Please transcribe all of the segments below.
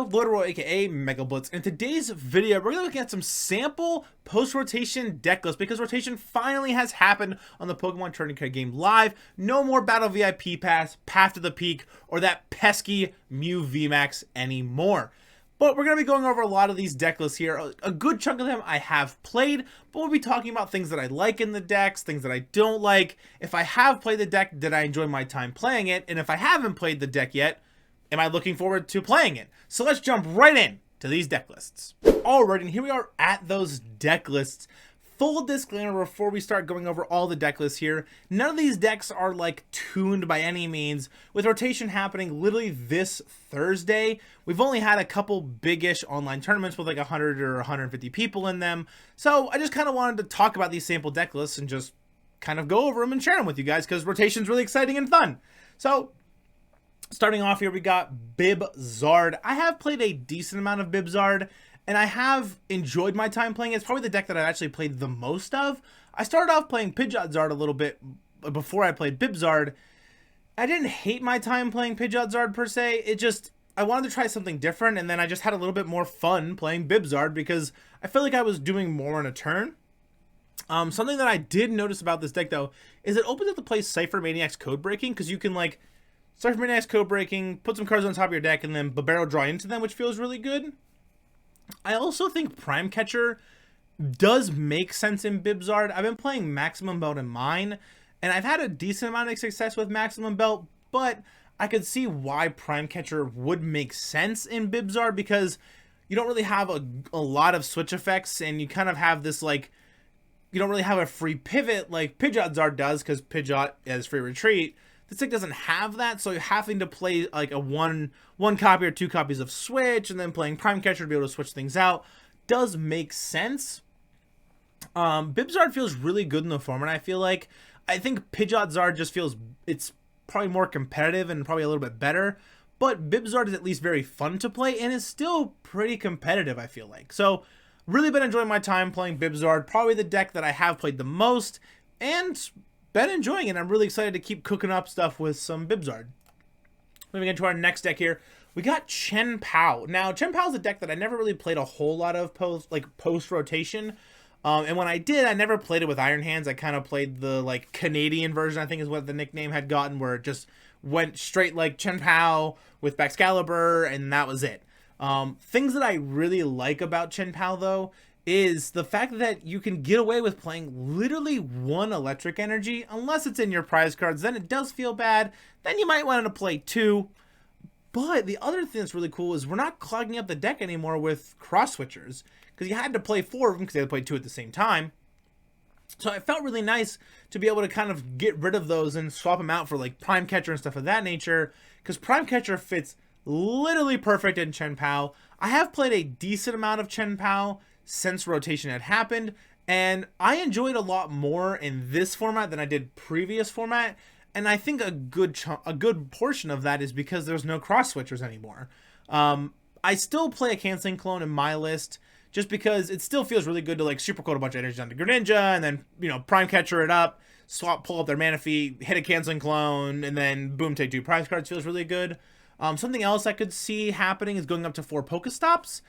video, Lloyd, aka MegaBlitzz. In today's video, we're going to be looking at some sample post-rotation deck lists because rotation finally has happened on the Pokemon Trading Card Game Live. No more Battle VIP Pass, Path to the Peak, or that pesky Mew VMAX anymore. But we're going to be going over a lot of these deck lists here. A good chunk of them I have played, but we'll be talking about things that I like in the decks, things that I don't like. If I have played the deck, did I enjoy my time playing it? And if I haven't played the deck yet, am I looking forward to playing it? So let's jump right in to these deck lists. Alright, and here we are at those deck lists. Full disclaimer before we start going over all the deck lists here, none of these decks are like tuned by any means. With rotation happening literally this Thursday, we've only had a couple big-ish online tournaments with like 100 or 150 people in them. So I just kind of wanted to talk about these sample deck lists and just kind of go over them and share them with you guys because rotation's really exciting and fun. So starting off here, we got Bib-Zard. I have played a decent amount of Bib-Zard, and I have enjoyed my time playing it. It's probably the deck that I've actually played the most of. I started off playing Pidgeot-Zard a little bit before I played Bib-Zard. I didn't hate my time playing Pidgeot-Zard per se. It just, I wanted to try something different, and then I just had a little bit more fun playing Bib-Zard because I felt like I was doing more in a turn. Something that I did notice about this deck, though, is it opens up to play Cypher Maniac's Code Breaking, because you can, like, Cypher Maniac's Code Breaking, put some cards on top of your deck, and then barrel draw into them, which feels really good. I also think Prime Catcher does make sense in Bib-Zard. I've been playing Maximum Belt in mine, and I've had a decent amount of success with Maximum Belt, but I could see why Prime Catcher would make sense in Bib-Zard because you don't really have a lot of switch effects, and you kind of have this, like, you don't really have a free pivot like Pidgeot-Zard does because Pidgeot has free retreat. This deck doesn't have that, so you're having to play like a one copy or 2 copies of Switch, and then playing Prime Catcher to be able to switch things out does make sense. Bib-Zard feels really good in the format, I feel like. I think Pidgeot-Zard just feels, it's probably more competitive and probably a little bit better, but Bib-Zard is at least very fun to play and is still pretty competitive, I feel like. So, really been enjoying my time playing Bib-Zard, probably the deck that I have played the most, and been enjoying it. I'm really excited to keep cooking up stuff with some Bib-Zard. Moving into our next deck here, we got Chien-Pao. Now, Chien-Pao is a deck that I never really played a whole lot of post-rotation. And when I did, I never played it with Iron Hands. I kind of played the like Canadian version, I think is what the nickname had gotten, where it just went straight like Chien-Pao with Baxcalibur, and that was it. Things that I really like about Chien-Pao, though, is the fact that you can get away with playing literally 1 electric energy, unless it's in your prize cards, then it does feel bad, then you might want to play 2. But the other thing that's really cool is we're not clogging up the deck anymore with cross switchers, because you had to play 4 of them because they had to play 2 at the same time. So it felt really nice to be able to kind of get rid of those and swap them out for like Prime Catcher and stuff of that nature, because Prime Catcher fits literally perfect in Chien-Pao. I have played a decent amount of Chien-Pao since rotation had happened, and I enjoyed a lot more in this format than I did previous format, and I think a good portion of that is because there's no cross switchers anymore. I still play a Canceling Clone in my list just because it still feels really good to like super code a bunch of energy onto Greninja and then, you know, Prime Catcher it up, pull up their Manaphy, hit a Canceling Clone, and then boom, take 2 prize cards feels really good. Something else I could see happening is going up to 4 Pokestops.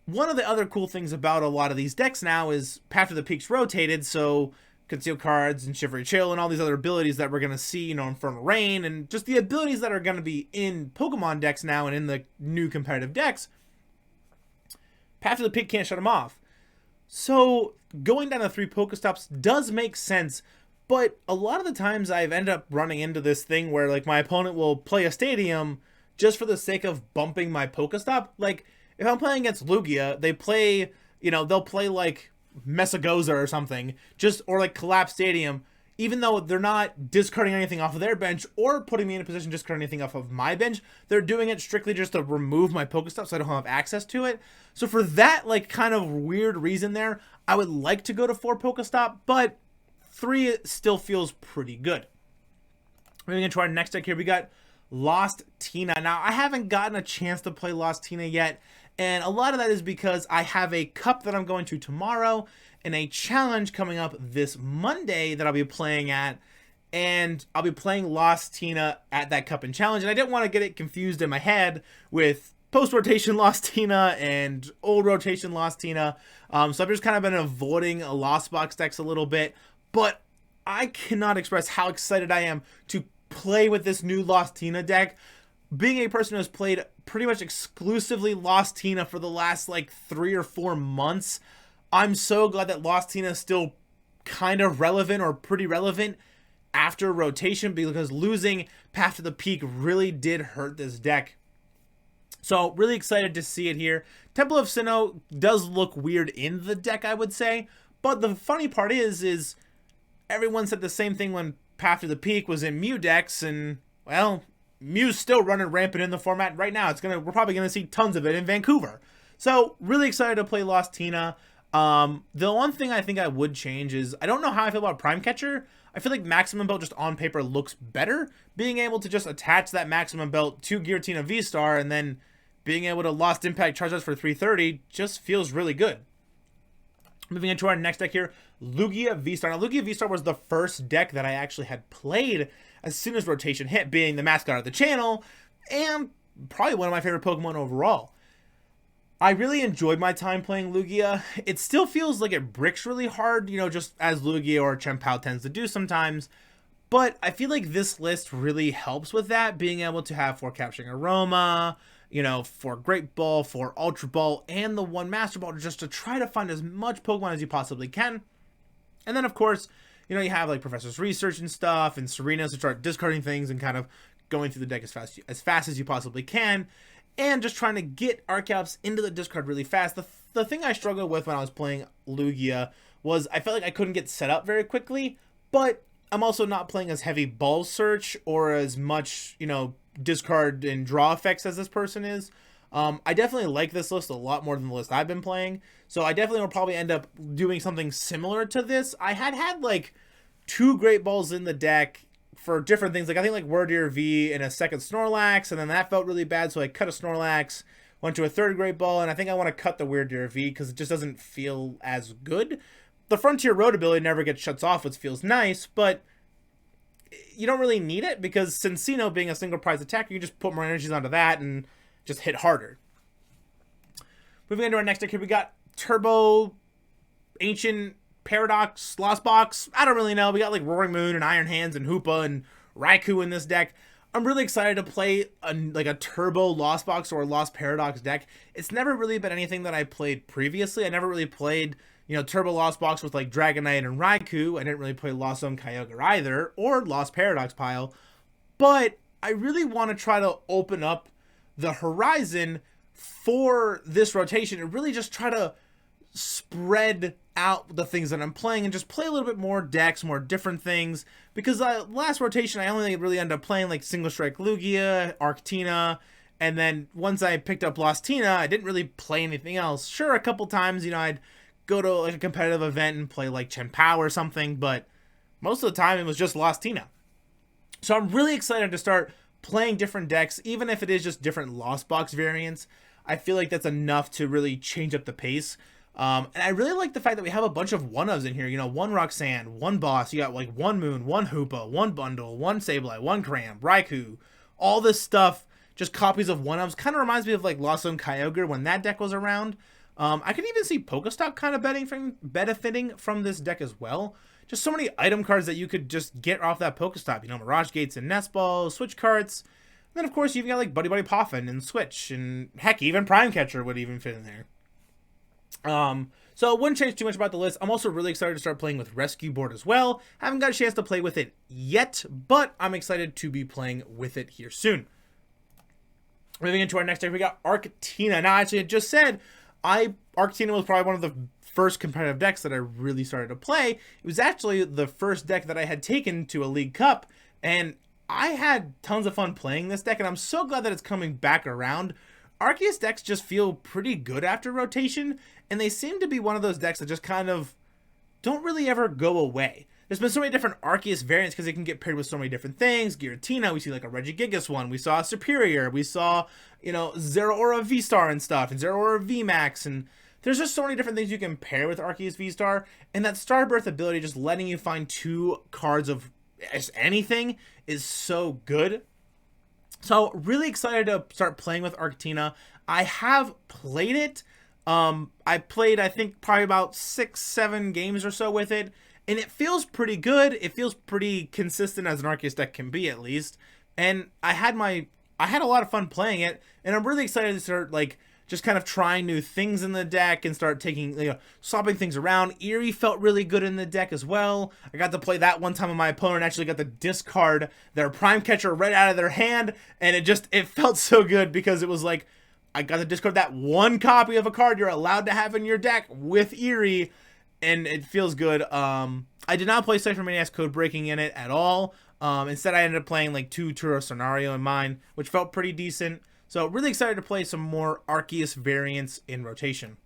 One of the other cool things about a lot of these decks now is Path to the Peak's rotated, so Conceal Cards and Shivery Chill and all these other abilities that we're going to see, you know, Infernal Rain, and just the abilities that are going to be in Pokemon decks now and in the new competitive decks. Path to the Peak can't shut them off. So going down to 3 Pokestops does make sense, but a lot of the times I've ended up running into this thing where like my opponent will play a Stadium just for the sake of bumping my Pokestop. Like, if I'm playing against Lugia, they play, you know, they'll play like Messagoza or something, or like Collapse Stadium, even though they're not discarding anything off of their bench or putting me in a position to discard anything off of my bench. They're doing it strictly just to remove my Pokestop so I don't have access to it. So for that like kind of weird reason there, I would like to go to 4 Pokestop, but 3 still feels pretty good. Moving into our next deck here, we got Lost Tina. Now, I haven't gotten a chance to play Lost Tina yet, and a lot of that is because I have a cup that I'm going to tomorrow and a challenge coming up this Monday that I'll be playing at, and I'll be playing Lost Tina at that cup and challenge, and I didn't want to get it confused in my head with post-rotation Lost Tina and old rotation Lost Tina. So I've just kind of been avoiding Lost Box decks a little bit. But I cannot express how excited I am to play with this new Lost Tina deck. Being a person who has played pretty much exclusively Lost Tina for the last like 3 or 4 months, I'm so glad that Lost Tina is still kind of relevant or pretty relevant after rotation, because losing Path to the Peak really did hurt this deck. So really excited to see it here. Temple of Sinnoh does look weird in the deck, I would say. But the funny part is everyone said the same thing when Path to the Peak was in Mew decks, and well, Mew's still running rampant in the format right now. We're probably gonna see tons of it in Vancouver. So really excited to play Lost Tina. The one thing I think I would change is, I don't know how I feel about Prime Catcher. I feel like Maximum Belt just on paper looks better. Being able to just attach that Maximum Belt to Giratina Vstar and then being able to Lost Impact charge us for 330 just feels really good. Moving into our next deck here, Lugia Vstar. Now, Lugia Vstar was the first deck that I actually had played as soon as rotation hit, being the mascot of the channel, and probably one of my favorite Pokemon overall. I really enjoyed my time playing Lugia. It still feels like it bricks really hard, you know, just as Lugia or Chien-Pao tends to do sometimes. But I feel like this list really helps with that, being able to have 4 Capturing Aroma, you know, 4 Great Ball, 4 Ultra Ball, and the 1 Master Ball, just to try to find as much Pokemon as you possibly can. And then, of course, you know, you have like Professor's Research and stuff, and Serena's to start discarding things and kind of going through the deck as fast as you possibly can. And just trying to get Archeops into the discard really fast. The thing I struggled with when I was playing Lugia was I felt like I couldn't get set up very quickly, but I'm also not playing as heavy ball search or as much, you know, discard and draw effects as this person is. I definitely like this list a lot more than the list I've been playing, so I definitely will probably end up doing something similar to this. I had like 2 Great Balls in the deck for different things. Like, I think like Wordeer V and a second Snorlax, and then that felt really bad, so I cut a Snorlax, went to a 3rd Great Ball, and I think I want to cut the Wordeer V because it just doesn't feel as good. The Frontier Road ability never gets shuts off, which feels nice, but you don't really need it because Cincino being a single prize attacker, you just put more energies onto that and just hit harder. Moving into our next deck here, we got Turbo, Ancient Paradox, Lost Box. I don't really know. We got like Roaring Moon and Iron Hands and Hoopa and Raikou in this deck. I'm really excited to play a Turbo Lost Box or a Lost Paradox deck. It's never really been anything that I played previously. I never really played, you know, Turbo Lost Box with like Dragonite and Raikou. I didn't really play Lost Zone Kyogre either, or Lost Paradox Pile. But I really want to try to open up the horizon for this rotation and really just try to spread out the things that I'm playing and just play a little bit more decks, more different things, because last rotation I only really ended up playing like Single Strike Lugia, Arctina, and then once I picked up Lost Tina, I didn't really play anything else. Sure, a couple times, you know, I'd go to like a competitive event and play like Chien-Pao or something, but most of the time it was just Lost Tina. So I'm really excited to start playing different decks, even if it is just different Lost Box variants. I feel like that's enough to really change up the pace. And I really like the fact that we have a bunch of 1-ofs in here. You know, 1 Roxanne, 1 Boss. You got like 1 Moon, 1 Hoopa, 1 Bundle, 1 Sableye, 1 Cram, Raikou. All this stuff, just copies of 1-ofs. Kind of reminds me of like Lost Zone Kyogre when that deck was around. I could even see Pokestop kind of benefiting from this deck as well. Just so many item cards that you could just get off that Pokestop. You know, Mirage Gates and Nest Balls, Switch Carts. And then, of course, you've got like Buddy Buddy Poffin and Switch. And heck, even Prime Catcher would even fit in there. So it wouldn't change too much about the list. I'm also really excited to start playing with Rescue Board as well. Haven't got a chance to play with it yet, but I'm excited to be playing with it here soon. Moving into our next deck, we got Arctina. Now, actually, I just said, Arctina was probably one of the first competitive decks that I really started to play. It was actually the first deck that I had taken to a League Cup, and I had tons of fun playing this deck, and I'm so glad that it's coming back around. Arceus decks just feel pretty good after rotation, and they seem to be one of those decks that just kind of don't really ever go away. There's been so many different Arceus variants because it can get paired with so many different things. Giratina, we see like a Regigigas one. We saw Superior. We saw, you know, Zeraora Vstar and stuff, and Zeraora VMAX, and there's just so many different things you can pair with Arceus Vstar, and that Starbirth ability, just letting you find 2 cards of anything, is so good. So really excited to start playing with Arctina. I have played it. I played, I think, probably about 6-7 games or so with it, and it feels pretty good. It feels pretty consistent as an Arceus deck can be, at least. And I had a lot of fun playing it, and I'm really excited to start like just kind of trying new things in the deck and start taking, swapping things around. Eerie felt really good in the deck as well. I got to play that one time when my opponent actually got to discard their Prime Catcher right out of their hand, and it felt so good because it was like, I got to discard that one copy of a card you're allowed to have in your deck with Eerie, and it feels good. I did not play Cypher Maniac's Code Breaking in it at all. Instead, I ended up playing like 2 Turo Scenario in mine, which felt pretty decent. So really excited to play some more Arceus variants in rotation.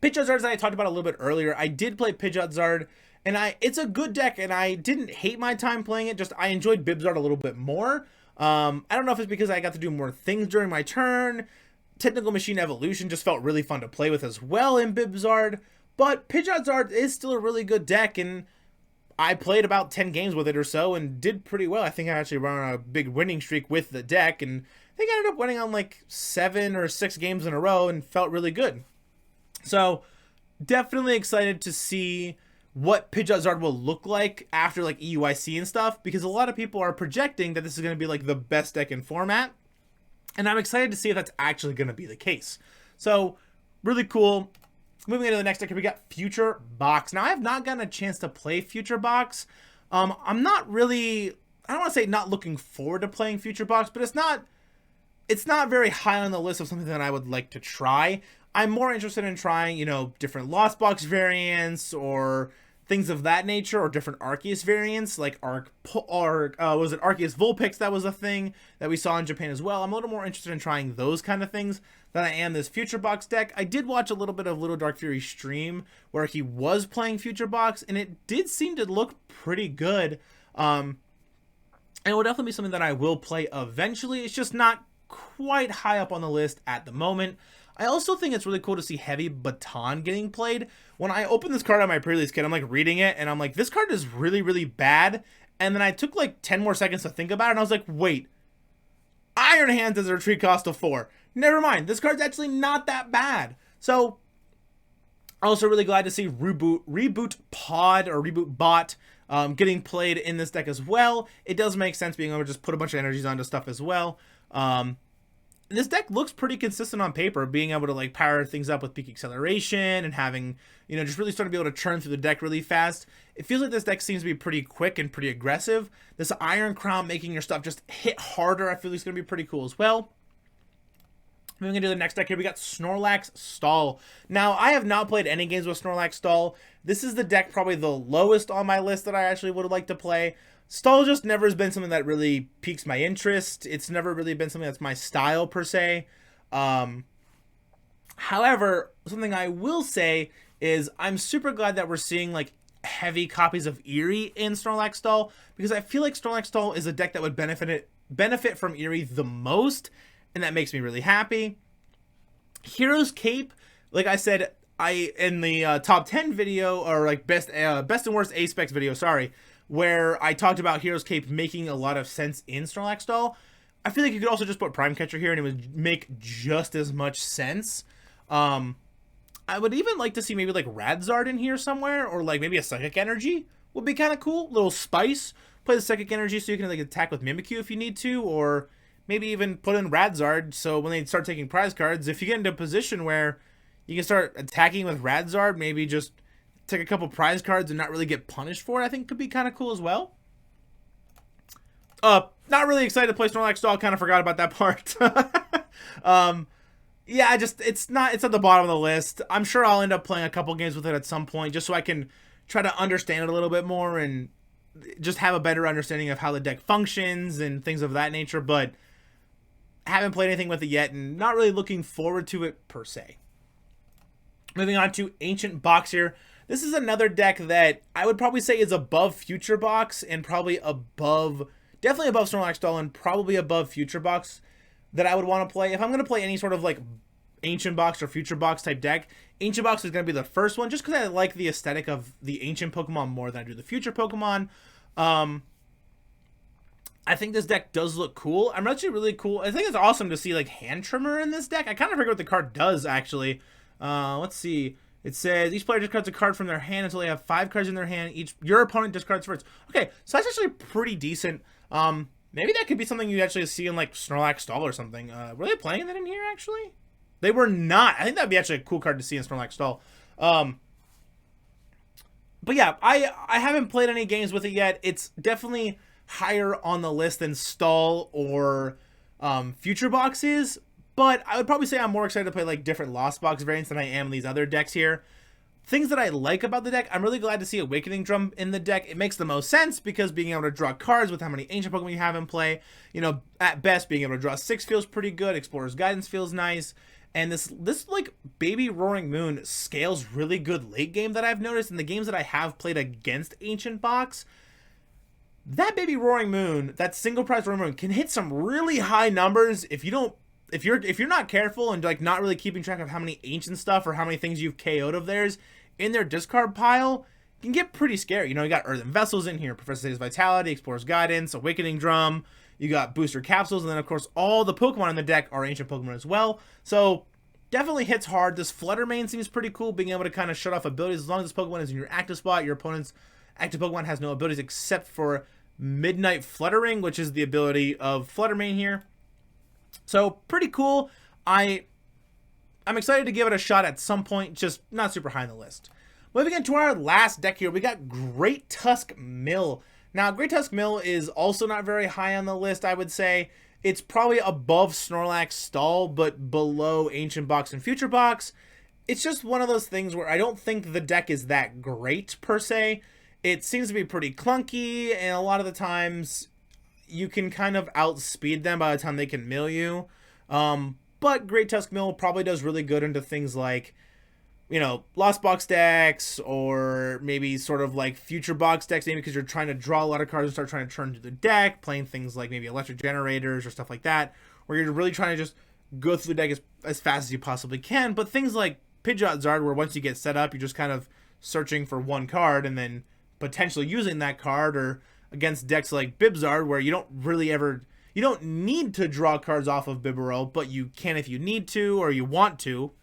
Bib-Zard that I talked about a little bit earlier. I did play Bib-Zard, and it's a good deck, and I didn't hate my time playing it. Just I enjoyed Bib-Zard a little bit more. I don't know if it's because I got to do more things during my turn. Technical Machine Evolution just felt really fun to play with as well in Bib-Zard. But Bib-Zard is still a really good deck, and I played about 10 games with it or so and did pretty well. I think I actually ran on a big winning streak with the deck, and I think I ended up winning on like 7 or 6 games in a row and felt really good. So definitely excited to see what Bib-Zard will look like after like EUIC and stuff, because a lot of people are projecting that this is going to be like the best deck in format, and I'm excited to see if that's actually going to be the case. So really cool. Moving into the next deck here, we got Future Box. Now I have not gotten a chance to play Future Box. I'm not really, I don't want to say not looking forward to playing Future Box, but it's not very high on the list of something that I would like to try. I'm more interested in trying, different Lost Box variants or things of that nature, or different Arceus variants, like was it Arceus Vulpix? That was a thing that we saw in Japan as well. I'm a little more interested in trying those kind of things than I am this Future Box deck. I did watch a little bit of Little Dark Fury's stream where he was playing Future Box, and it did seem to look pretty good. And it will definitely be something that I will play eventually. It's just not quite high up on the list at the moment. I also think it's really cool to see Heavy Baton getting played. When I opened this card on my pre-release kit, I'm like reading it, and I'm like, this card is really, really bad. And then I took like 10 more seconds to think about it, and I was like, wait, Iron Hands has a retreat cost of 4. Never mind, this card's actually not that bad. So, also really glad to see Reboot Pod or Reboot Bot getting played in this deck as well. It does make sense being able to just put a bunch of energies onto stuff as well. This deck looks pretty consistent on paper, being able to like power things up with peak acceleration and having, just really starting to be able to churn through the deck really fast. It feels like this deck seems to be pretty quick and pretty aggressive. This Iron Crown making your stuff just hit harder, I feel like it's going to be pretty cool as well. Moving into the next deck here, we got Snorlax Stall. Now, I have not played any games with Snorlax Stall. This is the deck probably the lowest on my list that I actually would like to play. Stall just never has been something that really piques my interest. It's never really been something that's my style per se. However, something I will say is I'm super glad that we're seeing like heavy copies of Eerie in Snorlax Stall, because I feel like Snorlax Stall is a deck that would benefit from Eerie the most, and that makes me really happy. Hero's Cape, like I said, in the top 10 video, or like best and worst A-Specs video, sorry, where I talked about Hero's Cape making a lot of sense in Snorlax Stall. I feel like you could also just put Prime Catcher here and it would make just as much sense. I would even like to see maybe like Rad-Zard in here somewhere, or like maybe a Psychic Energy would be kind of cool. Little spice. Play the Psychic Energy so you can like attack with Mimikyu if you need to, or maybe even put in Rad-Zard so when they start taking prize cards, if you get into a position where you can start attacking with Rad-Zard, maybe just take a couple prize cards and not really get punished for it, I think could be kind of cool as well. Not really excited to play Snorlax Stall, kind of forgot about that part. Yeah, it's at the bottom of the list. I'm sure I'll end up playing a couple games with it at some point, just so I can try to understand it a little bit more and just have a better understanding of how the deck functions and things of that nature, but haven't played anything with it yet and not really looking forward to it per se. Moving on to Ancient Box here. This is another deck that I would probably say is above Future Box and probably definitely above Snorlax Stall and probably above Future Box that I would want to play. If I'm going to play any sort of like Ancient Box or Future Box type deck, Ancient Box is going to be the first one, just because I like the aesthetic of the Ancient Pokemon more than I do the Future Pokemon. I think this deck does look cool. I'm actually really cool. I think it's awesome to see like Hand Trimmer in this deck. I kind of forget what the card does actually. Let's see. It says each player discards a card from their hand until they have 5 cards in their hand. Your opponent discards first. Okay, so that's actually pretty decent. Maybe that could be something you actually see in like Snorlax Stall or something. Were they playing that in here actually? They were not. I think that'd be actually a cool card to see in Snorlax Stall. But yeah, I haven't played any games with it yet. It's definitely higher on the list than Stall or Future Box is. But I would probably say I'm more excited to play like different Lost Box variants than I am these other decks here. Things that I like about the deck, I'm really glad to see Awakening Drum in the deck. It makes the most sense because being able to draw cards with how many ancient Pokemon you have in play, you know, at best being able to draw 6 feels pretty good. Explorer's Guidance feels nice. And this like Baby Roaring Moon scales really good late game that I've noticed in the games that I have played against Ancient Box. That Baby Roaring Moon, that single prize Roaring Moon can hit some really high numbers if you're not careful and like not really keeping track of how many ancient stuff or how many things you've KO'd of theirs in their discard pile. Can get pretty scary. You know, you got Earthen Vessels in here, Professor Zeta's Vitality, Explorer's Guidance, Awakening Drum, you got Booster Capsules, and then of course all the Pokemon in the deck are ancient Pokemon as well. So definitely hits hard. This Flutter Mane seems pretty cool, being able to kind of shut off abilities. As long as this Pokemon is in your active spot, your opponent's active Pokemon has no abilities except for Midnight Fluttering, which is the ability of Flutter Mane here. So pretty cool. I'm excited to give it a shot at some point, just not super high on the list. Moving into our last deck here, we got Great Tusk Mill. Now, Great Tusk Mill is also not very high on the list, I would say. It's probably above Snorlax Stall, but below Ancient Box and Future Box. It's just one of those things where I don't think the deck is that great, per se. It seems to be pretty clunky, and a lot of the times you can kind of outspeed them by the time they can mill you. But Great Tusk Mill probably does really good into things like, you know, Lost Box decks, or maybe sort of like Future Box decks, maybe because you're trying to draw a lot of cards and start trying to turn to the deck, playing things like maybe Electric Generators or stuff like that, where you're really trying to just go through the deck as fast as you possibly can. But things like Pidgeot Zard, where once you get set up, you're just kind of searching for one card and then potentially using that card, or against decks like Bib-Zard, where you don't need to draw cards off of Bibberell, but you can if you need to or you want to.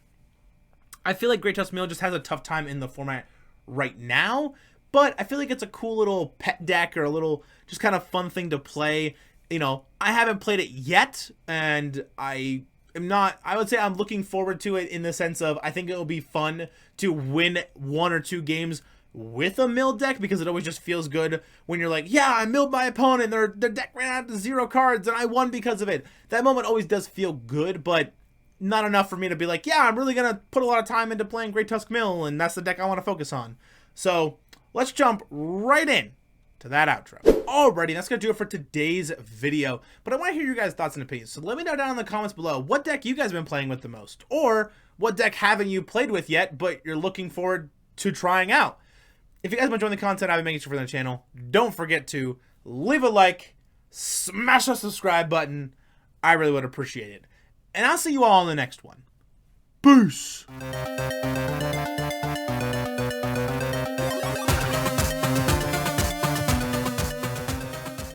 I feel like Great Tusk Mill just has a tough time in the format right now, but I feel like it's a cool little pet deck, or a little just kind of fun thing to play. You know, I haven't played it yet, and I would say I'm looking forward to it in the sense of I think it will be fun to win 1 or 2 games with a mill deck, because it always just feels good when you're like, yeah, I milled my opponent, their deck ran out to 0 cards and I won because of it. That moment always does feel good, but not enough for me to be like, yeah, I'm really gonna put a lot of time into playing Great Tusk Mill, and that's the deck I want to focus on. So let's jump right in to that outro. Alrighty, that's gonna do it for today's video, but I want to hear your guys' thoughts and opinions, so let me know down in the comments below what deck you guys have been playing with the most, or what deck haven't you played with yet but you're looking forward to trying out. If you guys have enjoyed the content I've been making for the channel, don't forget to leave a like, smash the subscribe button. I really would appreciate it. And I'll see you all in the next one. Peace!